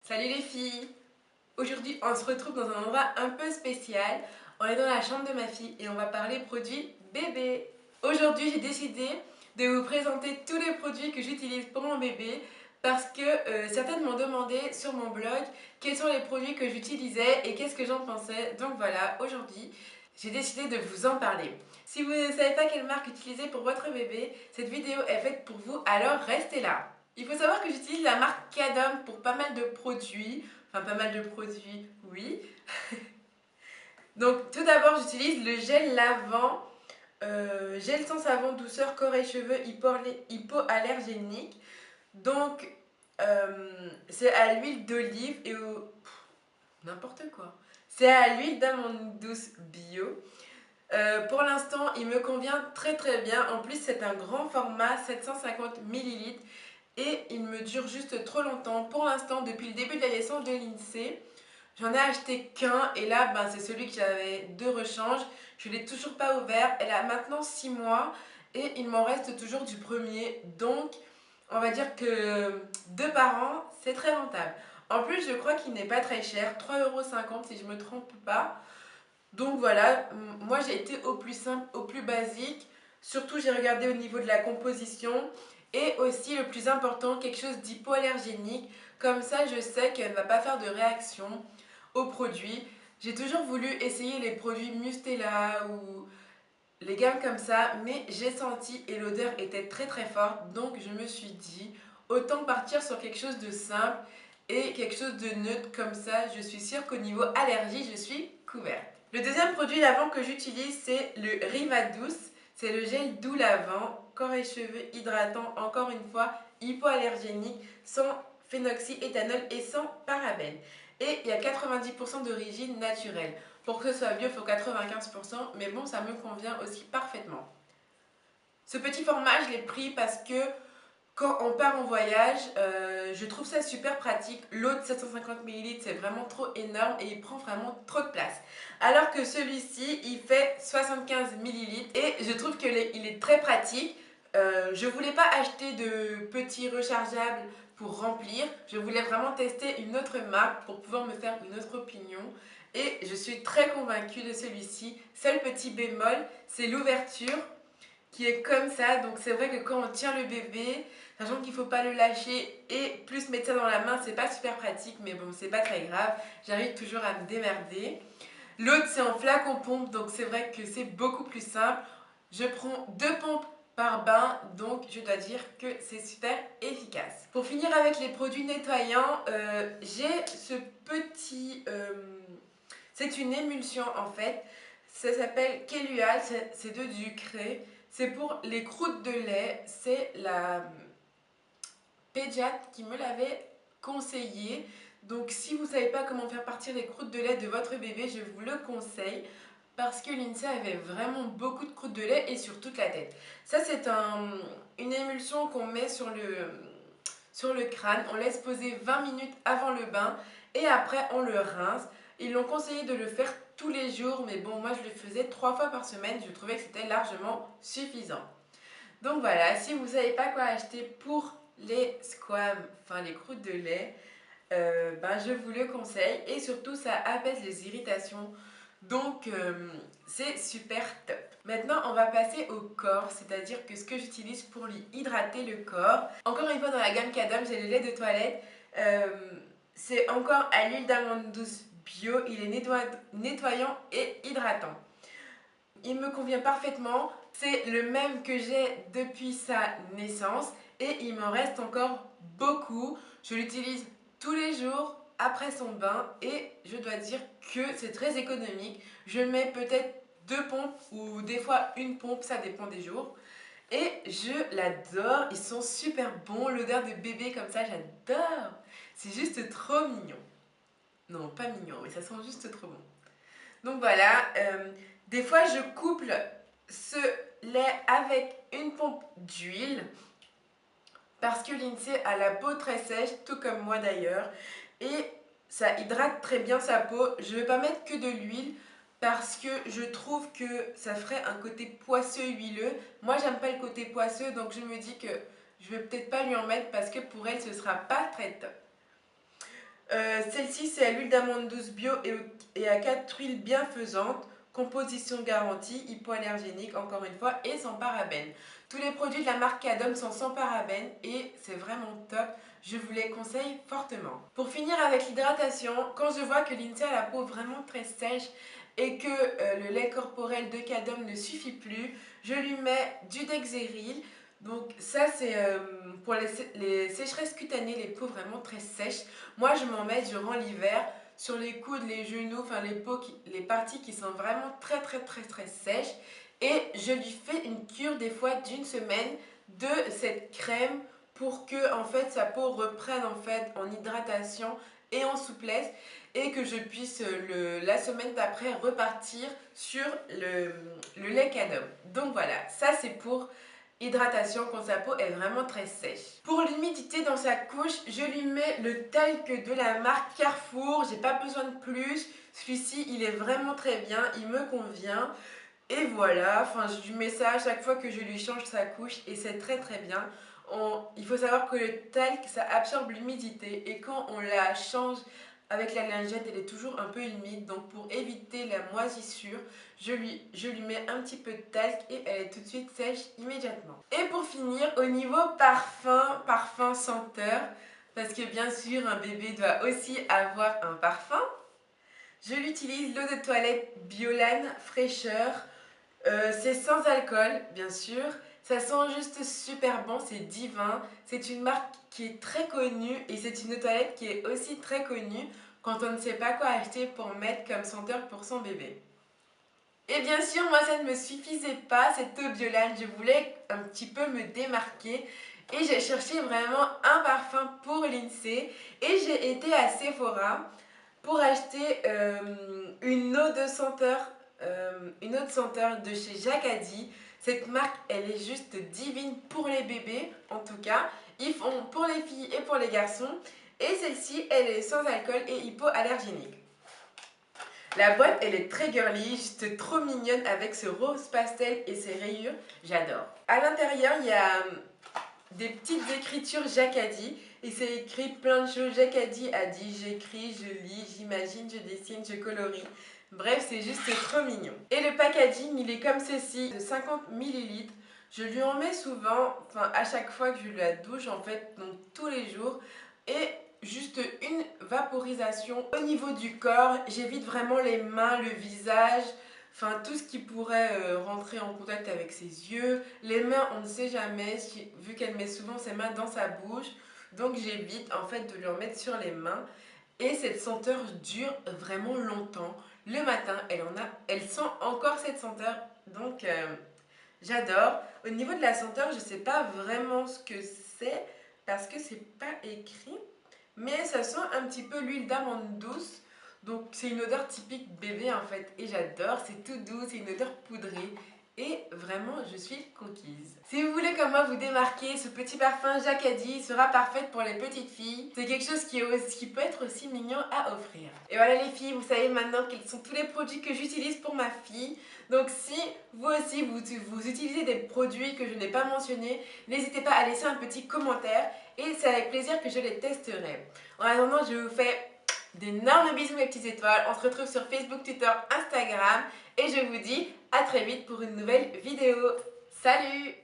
Salut les filles! Aujourd'hui, on se retrouve dans un endroit un peu spécial. On est dans la chambre de ma fille et on va parler produits bébé. Aujourd'hui, j'ai décidé de vous présenter tous les produits que j'utilise pour mon bébé parce que certaines m'ont demandé sur mon blog quels sont les produits que j'utilisais et qu'est-ce que j'en pensais. Donc voilà, aujourd'hui, j'ai décidé de vous en parler. Si vous ne savez pas quelle marque utiliser pour votre bébé, cette vidéo est faite pour vous, alors restez là. Il faut savoir que j'utilise la marque Cadom pour pas mal de produits. Enfin, pas mal de produits, oui. Donc, tout d'abord, j'utilise le gel lavant, gel sans savon, douceur, corps et cheveux, hypoallergénique. Donc, c'est à l'huile d'olive et au... n'importe quoi. C'est à l'huile d'amande douce bio. Pour l'instant, il me convient très très bien. En plus, c'est un grand format, 750 millilitres. Et il me dure juste trop longtemps. Pour l'instant, depuis le début de la naissance de l'INSEE, j'en ai acheté qu'un. Et là, c'est celui que j'avais de rechange. Je ne l'ai toujours pas ouvert. Elle a maintenant 6 mois. Et il m'en reste toujours du premier. Donc, on va dire que 2 par an, c'est très rentable. En plus, je crois qu'il n'est pas très cher. 3,50 € si je ne me trompe pas. Donc voilà, moi j'ai été au plus simple, au plus basique. Surtout j'ai regardé au niveau de la composition. Et aussi le plus important, quelque chose d'hypoallergénique. Comme ça je sais qu'elle ne va pas faire de réaction aux produits. J'ai toujours voulu essayer les produits Mustela ou les gammes comme ça. Mais j'ai senti et l'odeur était très très forte. Donc je me suis dit, autant partir sur quelque chose de simple et quelque chose de neutre. Comme ça je suis sûre qu'au niveau allergie je suis couverte. Le deuxième produit lavant que j'utilise, c'est le Riva Douce. C'est le gel doux lavant, corps et cheveux hydratant, encore une fois, hypoallergénique, sans phénoxyéthanol et sans parabènes. Et il y a 90% d'origine naturelle. Pour que ce soit bio, il faut 95%, mais bon, ça me convient aussi parfaitement. Ce petit format, je l'ai pris parce que quand on part en voyage, je trouve ça super pratique. L'eau de 750 ml, c'est vraiment trop énorme et il prend vraiment trop de place. Alors que celui-ci, il fait 75 ml et je trouve qu'il est très pratique. Je ne voulais pas acheter de petits rechargeables pour remplir. Je voulais vraiment tester une autre marque pour pouvoir me faire une autre opinion. Et je suis très convaincue de celui-ci. Seul petit bémol, c'est l'ouverture qui est comme ça. Donc c'est vrai que quand on tient le bébé, sachant qu'il ne faut pas le lâcher et plus mettre ça dans la main, c'est pas super pratique, mais bon, c'est pas très grave. J'arrive toujours à me démerder. L'autre, c'est en flacon pompe, donc c'est vrai que c'est beaucoup plus simple. Je prends 2 pompes par bain, donc je dois dire que c'est super efficace. Pour finir avec les produits nettoyants, j'ai ce petit... c'est une émulsion en fait. Ça s'appelle Kelual, c'est de Ducré. C'est pour les croûtes de lait. C'est la pédiatre qui me l'avait conseillé. Donc si vous ne savez pas comment faire partir les croûtes de lait de votre bébé, je vous le conseille. Parce que l'INSEE avait vraiment beaucoup de croûtes de lait et sur toute la tête. Ça c'est une émulsion qu'on met sur le crâne. On laisse poser 20 minutes avant le bain et après on le rince. Ils l'ont conseillé de le faire tous les jours, mais bon, moi je le faisais 3 fois par semaine. Je trouvais que c'était largement suffisant. Donc voilà, si vous ne savez pas quoi acheter pour les squames, enfin les croûtes de lait, je vous le conseille. Et surtout, ça apaise les irritations. Donc c'est super top. Maintenant, on va passer au corps, c'est-à-dire que ce que j'utilise pour lui hydrater le corps. Encore une fois, dans la gamme Cadom, j'ai le lait de toilette. C'est encore à l'huile d'amande douce bio. Il est nettoyant et hydratant. Il me convient parfaitement. C'est le même que j'ai depuis sa naissance et il m'en reste encore beaucoup. Je l'utilise tous les jours après son bain et je dois dire que c'est très économique. Je mets peut-être 2 pompes ou des fois une pompe, ça dépend des jours. Et je l'adore, ils sont super bons, l'odeur de bébé comme ça, j'adore. C'est juste trop mignon. Non, pas mignon, mais ça sent juste trop bon. Donc voilà, des fois je couple ce lait avec une pompe d'huile parce que l'INSEE a la peau très sèche, tout comme moi d'ailleurs, et ça hydrate très bien sa peau. Je ne vais pas mettre que de l'huile parce que je trouve que ça ferait un côté poisseux huileux. Moi j'aime pas le côté poisseux, donc je me dis que je vais peut-être pas lui en mettre parce que pour elle ce sera pas très top. Celle-ci, c'est à l'huile d'amande douce bio et à 4 huiles bienfaisantes. Composition garantie, hypoallergénique, encore une fois, et sans parabènes. Tous les produits de la marque Cadom sont sans parabènes et c'est vraiment top. Je vous les conseille fortement. Pour finir avec l'hydratation, quand je vois que Lindsay a la peau vraiment très sèche et que le lait corporel de Cadom ne suffit plus, je lui mets du Dexeril. Donc ça c'est pour les sécheresses cutanées, les peaux vraiment très sèches. Moi je m'en mets durant l'hiver sur les coudes, les genoux, enfin les parties qui sont vraiment très sèches. Et je lui fais une cure des fois d'une semaine de cette crème pour que en fait sa peau reprenne en fait en hydratation et en souplesse et que je puisse la semaine d'après repartir sur le lait Cadom. Donc voilà, ça c'est pour hydratation quand sa peau est vraiment très sèche. Pour l'humidité dans sa couche, je lui mets le talc de la marque Carrefour. J'ai pas besoin de plus. Celui-ci, il est vraiment très bien. Il me convient. Et voilà, enfin, je lui mets ça à chaque fois que je lui change sa couche et c'est très bien. Il faut savoir que le talc, ça absorbe l'humidité et quand on la change avec la lingette, elle est toujours un peu humide. Donc pour éviter la moisissure, je lui mets un petit peu de talc et elle est tout de suite sèche immédiatement. Et pour finir, au niveau parfum senteur, parce que bien sûr un bébé doit aussi avoir un parfum, je l'utilise l'eau de toilette Biolane fraîcheur. C'est sans alcool, bien sûr. Ça sent juste super bon, c'est divin. C'est une marque qui est très connue et c'est une toilette qui est aussi très connue quand on ne sait pas quoi acheter pour mettre comme senteur pour son bébé. Et bien sûr, moi ça ne me suffisait pas, cette eau Biolane. Je voulais un petit peu me démarquer et j'ai cherché vraiment un parfum pour Lindsay et j'ai été à Sephora pour acheter une eau de senteur de chez Jacadi. Cette marque, elle est juste divine pour les bébés, en tout cas. Ils font pour les filles et pour les garçons. Et celle-ci, elle est sans alcool et hypoallergénique. La boîte, elle est très girly, juste trop mignonne avec ce rose pastel et ses rayures. J'adore. À l'intérieur, il y a des petites écritures Jacadi et c'est écrit plein de choses. Jacadi a dit, j'écris, je lis, j'imagine, je dessine, je colorie. Bref, c'est juste trop mignon. Et le packaging, il est comme ceci, de 50 ml. Je lui en mets souvent, enfin à chaque fois que je la douche en fait, donc tous les jours. Et juste une vaporisation au niveau du corps. J'évite vraiment les mains, le visage. Enfin, tout ce qui pourrait rentrer en contact avec ses yeux. Les mains, on ne sait jamais, vu qu'elle met souvent ses mains dans sa bouche. Donc j'évite en fait de lui en mettre sur les mains. Et cette senteur dure vraiment longtemps. Le matin, elle sent encore cette senteur. Donc j'adore. Au niveau de la senteur, je ne sais pas vraiment ce que c'est parce que c'est pas écrit. Mais ça sent un petit peu l'huile d'amande douce. Donc c'est une odeur typique bébé en fait et j'adore, c'est tout doux, c'est une odeur poudrée et vraiment je suis conquise. Si vous voulez comme moi vous démarquer, ce petit parfum Jacadi sera parfait pour les petites filles. C'est quelque chose qui peut être aussi mignon à offrir. Et voilà les filles, vous savez maintenant quels sont tous les produits que j'utilise pour ma fille. Donc si vous aussi vous utilisez des produits que je n'ai pas mentionnés, n'hésitez pas à laisser un petit commentaire et c'est avec plaisir que je les testerai. En attendant, je vous fais d'énormes bisous mes petites étoiles. On se retrouve sur Facebook, Twitter, Instagram et je vous dis à très vite pour une nouvelle vidéo. Salut!